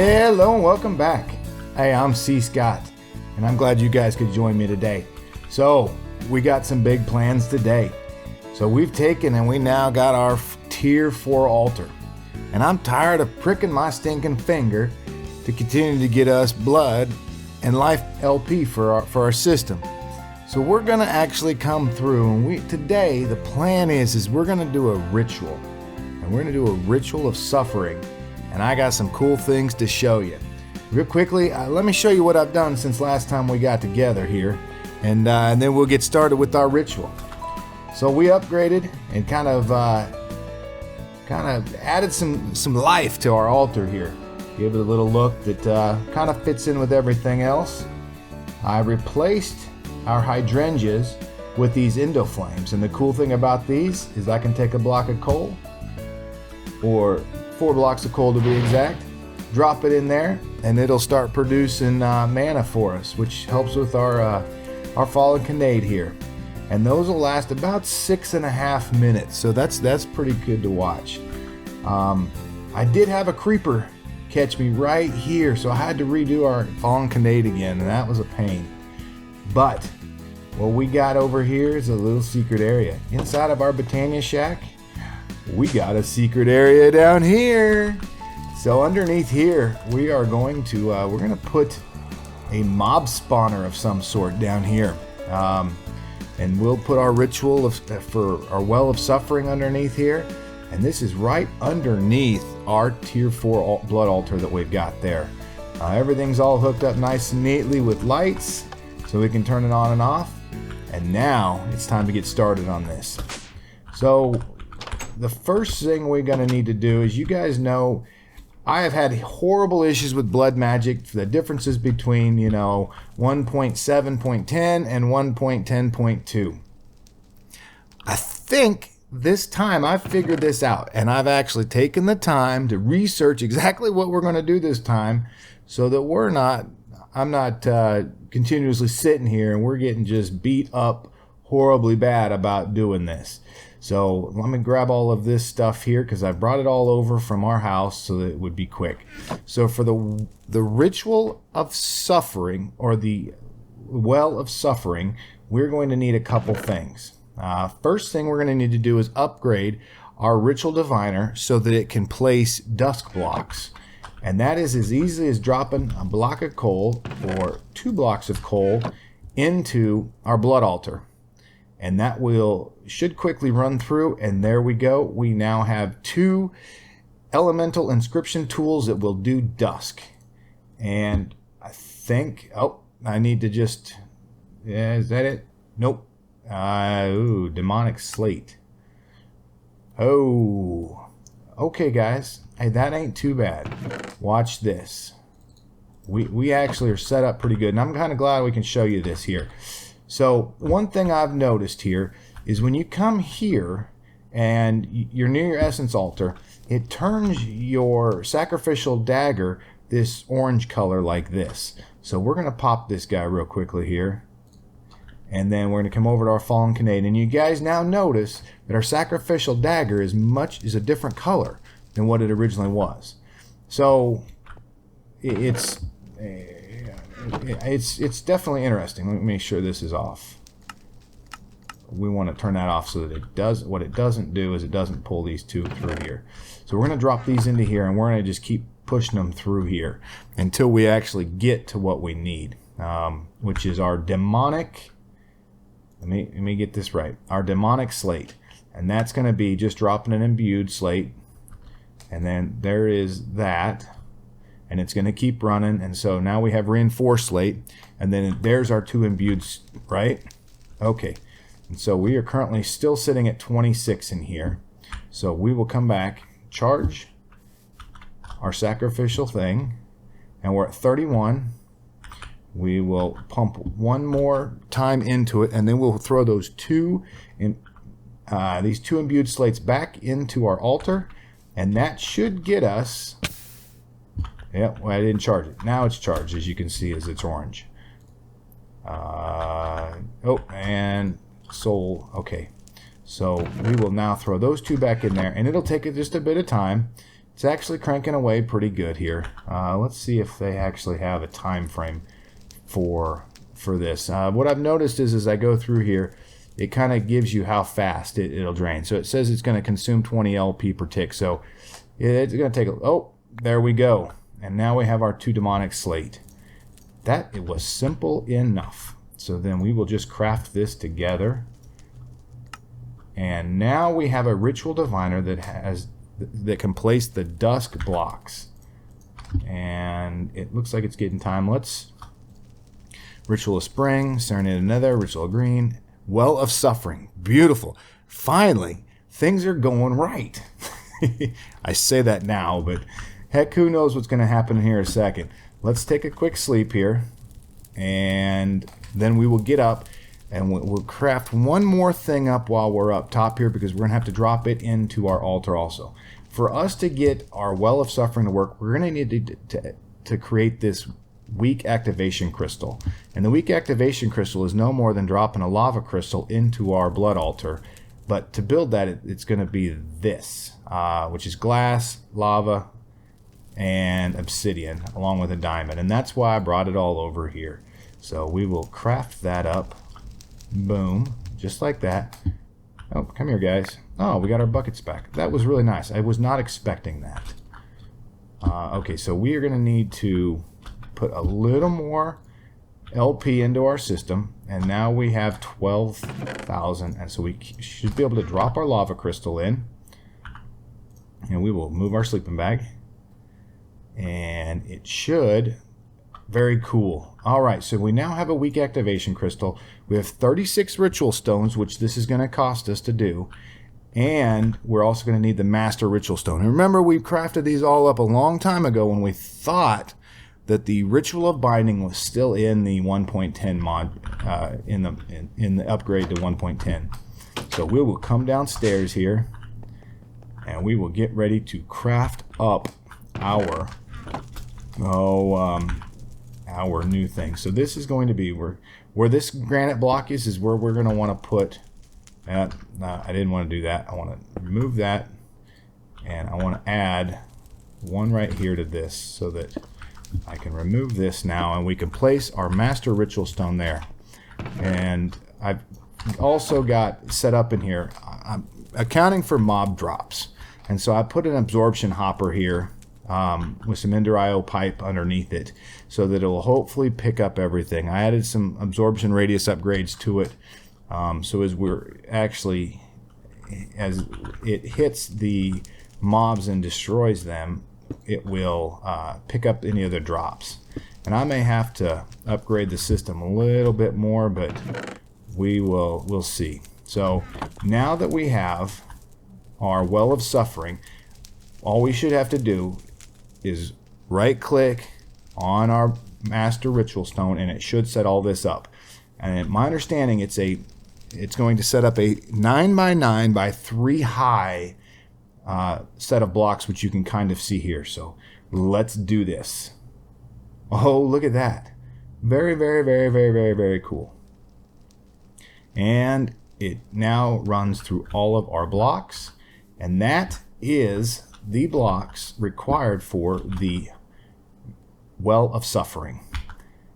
Hello and welcome back. Hey, I'm cScot, and I'm glad you guys could join me today. So, we got some big plans today. So we've taken and we now got our Tier 4 altar. And I'm tired of pricking my stinking finger to continue to get us blood and life LP for our system. So we're gonna actually come through, and today the plan is we're gonna do a ritual. And we're gonna do a ritual of suffering. And I got some cool things to show you. Real quickly, let me show you what I've done since last time we got together here, and then we'll get started with our ritual. So we upgraded and kind of added some life to our altar here. Give it a little look that kind of fits in with everything else. I replaced our hydrangeas with these Indo flames, and the cool thing about these is I can take a block of coal, or 4 blocks of coal to be exact, drop it in there, and it'll start producing mana for us, which helps with our fallen Canade here. And those will last about 6.5 minutes, so that's pretty good to watch. I did have a creeper catch me right here, so I had to redo our fallen Canade again, and that was a pain. But what we got over here is a little secret area. Inside of our Botania shack, we got a secret area down here. So underneath here, we are going to we're gonna put a mob spawner of some sort down here, and we'll put our ritual for our well of suffering underneath here. And this is right underneath our Tier 4 blood altar that we've got there. Everything's all hooked up nice and neatly with lights, so we can turn it on and off. And now it's time to get started on this. So the first thing we're going to need to do is, you guys know, I have had horrible issues with blood magic. The differences between, 1.7.10 and 1.10.2. I think this time I've figured this out, and I've actually taken the time to research exactly what we're going to do this time, so that I'm not continuously sitting here and we're getting just beat up horribly bad about doing this. So let me grab all of this stuff here, because I brought it all over from our house so that it would be quick. So for the ritual of suffering, or the well of suffering, we're going to need a couple things. First thing we're going to need to do is upgrade our ritual diviner so that it can place dusk blocks. And that is as easy as dropping a block of coal or 2 blocks of coal into our blood altar. And that should quickly run through, and there we go. We now have 2 elemental inscription tools that will do dusk. And I think, I need to just, is that it? Nope. Demonic slate. Oh, okay guys. Hey, that ain't too bad. Watch this. We actually are set up pretty good, and I'm kind of glad we can show you this here. So one thing I've noticed here is when you come here and you're near your essence altar, it turns your sacrificial dagger this orange color like this. So we're going to pop this guy real quickly here. And then we're going to come over to our fallen Canade. And you guys now notice that our sacrificial dagger is a different color than what it originally was. So it's definitely interesting. Let me make sure this is off. We want to turn that off so that what it doesn't do is it doesn't pull these 2 through here. So we're going to drop these into here, and we're going to just keep pushing them through here until we actually get to what we need, which is our demonic, let me get this right, our demonic slate. And that's going to be just dropping an imbued slate, and then there is that. And it's going to keep running, and so now we have reinforced slate, and then there's our 2 imbued, right? Okay, and so we are currently still sitting at 26 in here. So we will come back, charge our sacrificial thing, and we're at 31. We will pump 1 more time into it, and then we'll throw those these 2 imbued slates back into our altar, and that should get us. Yep, well, I didn't charge it. Now it's charged, as you can see, as it's orange. And soul. Okay. So we will now throw those 2 back in there, and it'll take just a bit of time It's actually cranking away pretty good here. Let's see if they actually have a time frame for this. What I've noticed is as I go through here, it kind of gives you how fast it'll drain. So it says it's going to consume 20 LP per tick. So it's going to take oh, there we go. And now we have our 2 demonic slate. It was simple enough. So then we will just craft this together. And now we have a ritual diviner that can place the dusk blocks. And it looks like it's getting time. Let's Ritual of Spring, Serenade Another, Ritual of Green, Well of Suffering. Beautiful. Finally, things are going right. I say that now, but heck, who knows what's going to happen here in a second. Let's take a quick sleep here, and then we will get up, and we'll craft one more thing up while we're up top here, because we're going to have to drop it into our altar also. For us to get our Well of Suffering to work, we're going to need to create this weak activation crystal. And the weak activation crystal is no more than dropping a lava crystal into our blood altar. But to build that, it's going to be this, which is glass, lava, and obsidian, along with a diamond. And that's why I brought it all over here. So we will craft that up. Boom. Just like that. Oh, come here, guys. Oh, we got our buckets back. That was really nice. I was not expecting that. Okay, so we are going to need to put a little more LP into our system, and now we have 12,000, and so we should be able to drop our lava crystal in, and we will move our sleeping bag, and it should, very cool. Alright, so we now have a weak activation crystal. We have 36 ritual stones, which this is going to cost us to do, and we're also going to need the master ritual stone. And remember, we crafted these all up a long time ago when we thought that the Ritual of Binding was still in the 1.10 mod, in the upgrade to 1.10. So we will come downstairs here, and we will get ready to craft up our new thing. So this is going to be where this granite block is where we're going to want to put. I didn't want to do that. I want to remove that, and I want to add one right here to this so that I can remove this now, and we can place our master ritual stone there. And I've also got set up in here, I'm accounting for mob drops, and so I put an absorption hopper here with some Ender.io pipe underneath it so that it will hopefully pick up everything. I added some absorption radius upgrades to it, so as it hits the mobs and destroys them, it will pick up any other drops. And I may have to upgrade the system a little bit more, but we'll see. So now that we have our Well of Suffering, all we should have to do is right click on our master ritual stone, and it should set all this up. And my understanding, it's going to set up a 9x9 by 3 high set of blocks, which you can kind of see here. So let's do this. Oh, look at that. Very, very, very, very, very, very cool. And it now runs through all of our blocks, and that is the blocks required for the Well of Suffering.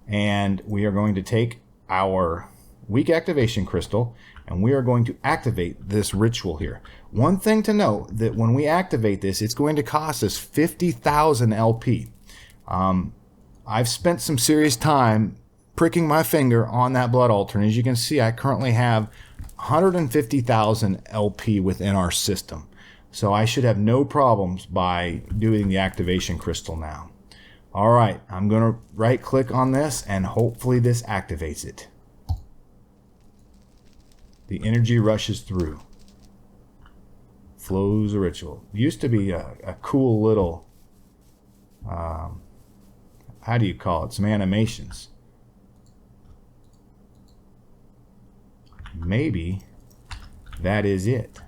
And we are going to take our weak activation crystal, and we are going to activate this ritual here. One thing to note, that when we activate this, it's going to cost us 50,000 LP. I've spent some serious time pricking my finger on that blood altar, and as you can see, I currently have 150,000 LP within our system. So I should have no problems by doing the activation crystal now. Alright, I'm going to right click on this, and hopefully this activates it. The energy rushes through. Flows a ritual. Used to be a cool little, how do you call it? Some animations. Maybe that is it.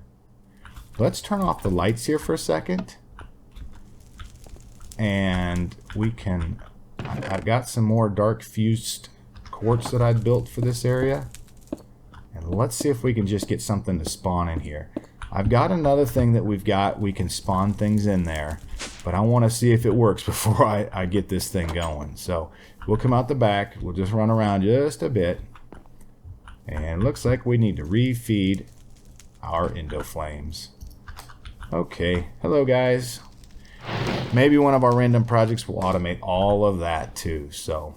Let's turn off the lights here for a second. And we can, I've got some more dark fused quartz that I'd built for this area. And let's see if we can just get something to spawn in here. I've got another thing that we can spawn things in there. but I want to see if it works before I get this thing going. So we'll come out the back. We'll just run around just a bit. And it looks like we need to refeed our Indo Flames. Okay, hello guys. Maybe one of our random projects will automate all of that too. So,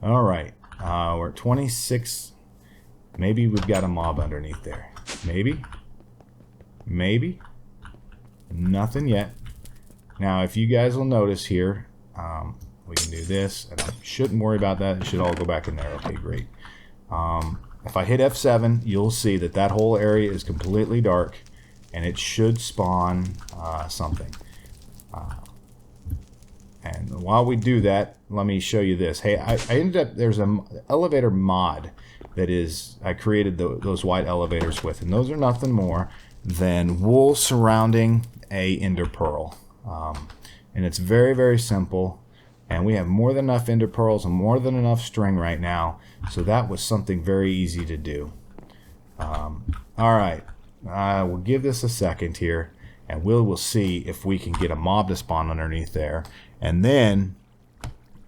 all right, we're at 26. Maybe we've got a mob underneath there. Maybe. Nothing yet. Now, if you guys will notice here, we can do this, and I shouldn't worry about that. It should all go back in there. Okay, great. If I hit F7, you'll see that that whole area is completely dark, and it should spawn something. And while we do that, let me show you this. Hey, I ended up, there's an elevator mod that I created those white elevators with, and those are nothing more than wool surrounding a ender pearl. And it's very, very simple. And we have more than enough ender pearls and more than enough string right now. So that was something very easy to do. All right. We'll give this a second here, and we'll see if we can get a mob to spawn underneath there. And then,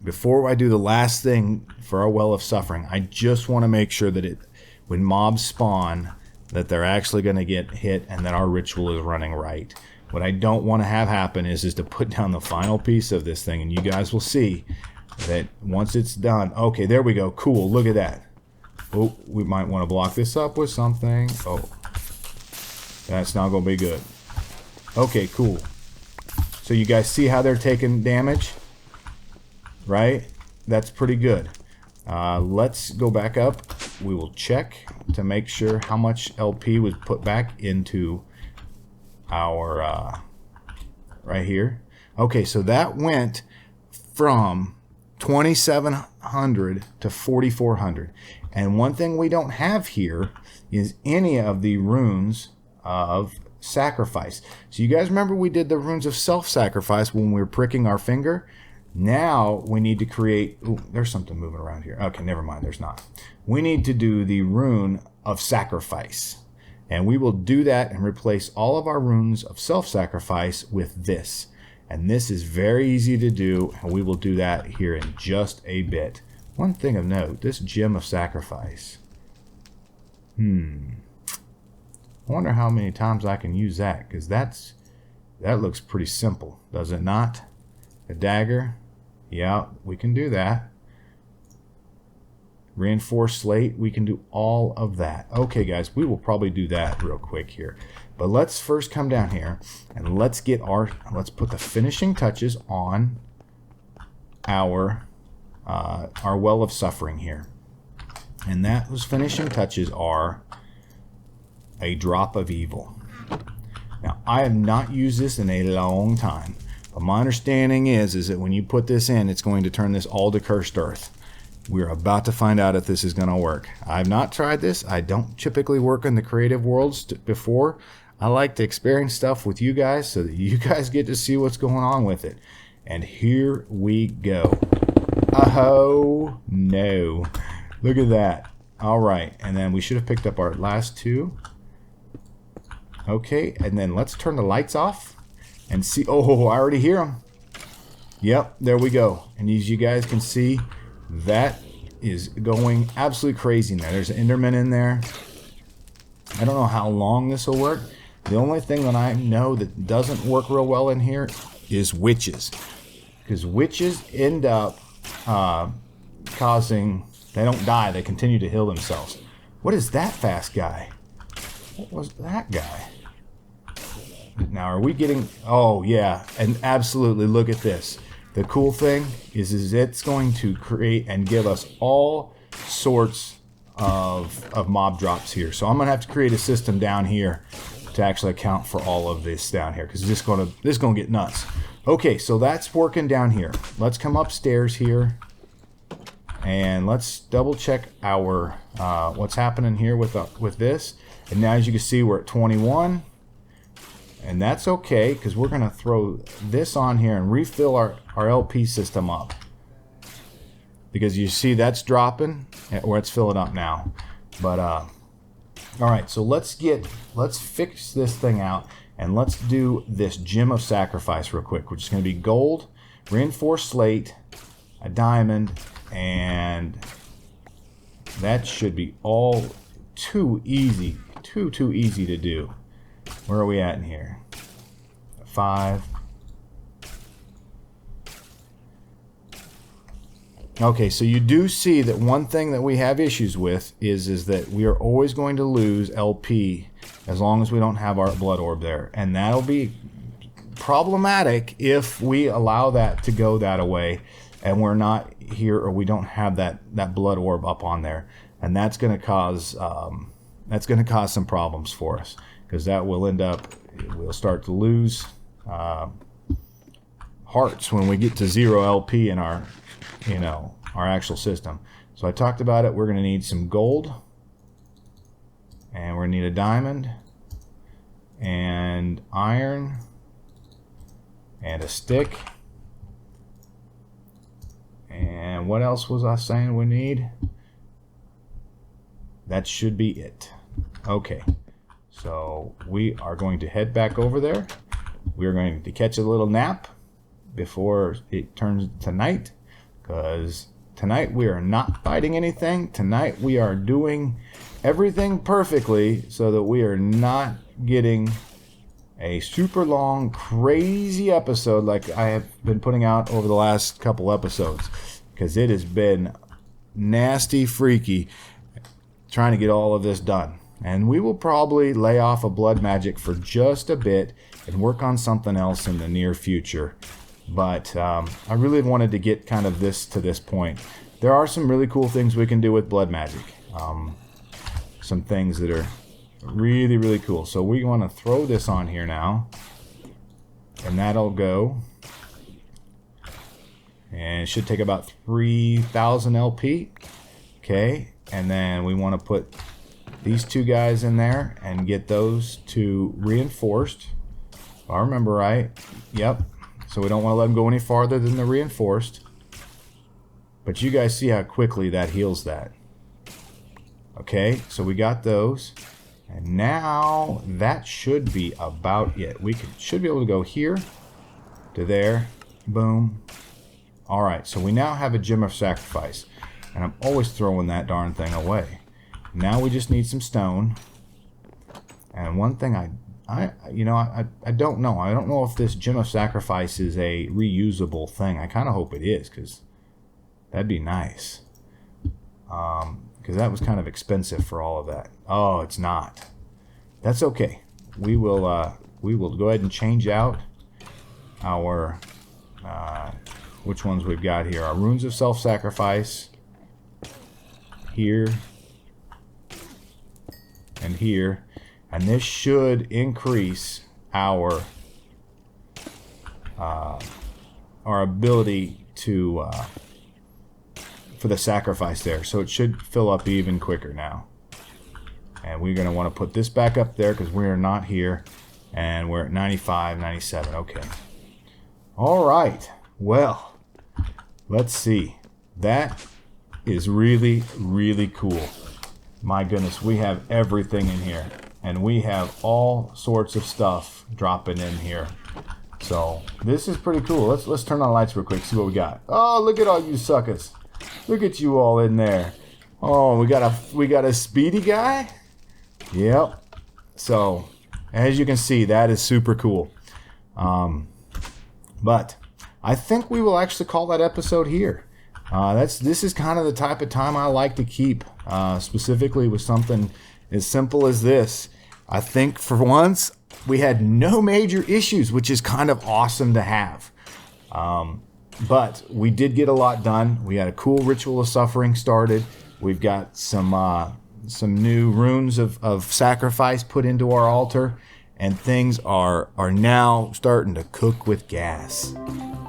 before I do the last thing for our Well of Suffering, I just want to make sure that when mobs spawn, that they're actually going to get hit and that our ritual is running right. What I don't want to have happen is to put down the final piece of this thing, and you guys will see that once it's done. Okay, there we go. Cool. Look at that. Oh, we might want to block this up with something. Oh, that's not going to be good. Okay, cool. So you guys see how they're taking damage? Right? That's pretty good. Let's go back up. We will check to make sure how much LP was put back into our right here. Okay, so that went from 2,700 to 4,400. And one thing we don't have here is any of the runes of sacrifice. So you guys remember we did the runes of self-sacrifice when we were pricking our finger? Now we need to create, ooh, there's something moving around here. Okay, never mind, there's not. We need to do the rune of sacrifice. And we will do that and replace all of our runes of self-sacrifice with this. And this is very easy to do, and we will do that here in just a bit. One thing of note, this gem of sacrifice. I wonder how many times I can use that, because that looks pretty simple, does it not? A dagger. Yeah, we can do that. Reinforced slate, we can do all of that. Okay, guys, we will probably do that real quick here. But let's first come down here and let's put the finishing touches on our Well of Suffering here. And those finishing touches are a drop of evil. Now, I have not used this in a long time. But my understanding is that when you put this in, it's going to turn this all to cursed earth. We're about to find out if this is going to work. I've not tried this. I don't typically work in the creative worlds before. I like to experience stuff with you guys so that you guys get to see what's going on with it. And here we go. Oh, no. Look at that. All right. And then we should have picked up our last two. Okay. And then let's turn the lights off. And see, oh, I already hear them. Yep, there we go. And as you guys can see, that is going absolutely crazy in there. There's an Enderman in there. I don't know how long this will work. The only thing that I know that doesn't work real well in here is witches. Because witches end up causing, they don't die, they continue to heal themselves. What is that fast guy? What was that guy? Now, are we getting... Oh, yeah. And absolutely, look at this. The cool thing is it's going to create and give us all sorts of mob drops here. So I'm going to have to create a system down here to actually account for all of this down here, because this is going to get nuts. Okay, so that's working down here. Let's come upstairs here. And let's double check our what's happening here with this. And now, as you can see, we're at 21. And that's okay, because we're going to throw this on here and refill our LP system up. Because you see that's dropping, or it's filling up now. But, alright, so let's fix this thing out. And let's do this gem of sacrifice real quick, which is going to be gold, reinforced slate, a diamond, and that should be all too easy. Too easy to do. Where are we at in here? 5. Okay, so you do see that one thing that we have issues with is that we are always going to lose LP as long as we don't have our blood orb there. And that'll be problematic if we allow that to go that away and we're not here, or we don't have that blood orb up on there. And that's going to cause some problems for us, because that will end up, we'll start to lose hearts when we get to 0 LP in our our actual system. So I talked about it. We're going to need some gold, and we're going to need a diamond and iron and a stick. And what else was I saying we need? That should be it. Okay, so we are going to head back over there. We're going to catch a little nap before it turns to night, because tonight we are not fighting anything. Tonight we are doing everything perfectly so that we are not getting a super long, crazy episode like I have been putting out over the last couple episodes, because it has been nasty, freaky trying to get all of this done. And we will probably lay off of blood magic for just a bit and work on something else in the near future. But I really wanted to get kind of this to this point. There are some really cool things we can do with blood magic. Some things that are really, really cool. So we want to throw this on here now. And that'll go. And it should take about 3,000 LP. Okay. And then we want to put these two guys in there and get those to reinforced. If I remember right. Yep. So we don't want to let them go any farther than the reinforced. But you guys see how quickly that heals that. Okay, so we got those. And now that should be about it. We should be able to go here to there. Boom. Alright, so we now have a gem of sacrifice. And I'm always throwing that darn thing away. Now we just need some stone. And one thing I don't know. I don't know if this gem of sacrifice is a reusable thing. I kind of hope it is, because that'd be nice. Because that was kind of expensive for all of that. Oh, it's not. That's okay. We will go ahead and change out our which ones we've got here. Our runes of self-sacrifice here and here. And this should increase our ability to for the sacrifice there. So it should fill up even quicker now. And we're going to want to put this back up there because we're not here. And we're at 95, 97. Okay. All right. Well, let's see. That is really, really cool. My goodness, we have everything in here. And we have all sorts of stuff dropping in here. So this is pretty cool. Let's turn on the lights real quick, see what we got. Oh, look at all you suckers. Look at you all in there. Oh, we got a speedy guy? Yep. So as you can see, that is super cool. But I think we will actually call that episode here. This is kind of the type of time I like to keep, specifically with something as simple as this. I think for once we had no major issues, which is kind of awesome to have. But we did get a lot done. We had a cool ritual of suffering started. We've got some new runes of sacrifice put into our altar, and things are now starting to cook with gas.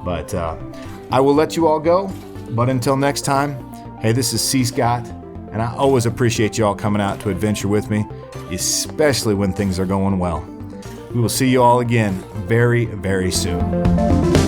But I will let you all go. But until next time, hey, this is cScot. And I always appreciate you all coming out to adventure with me, especially when things are going well. We will see you all again very, very soon.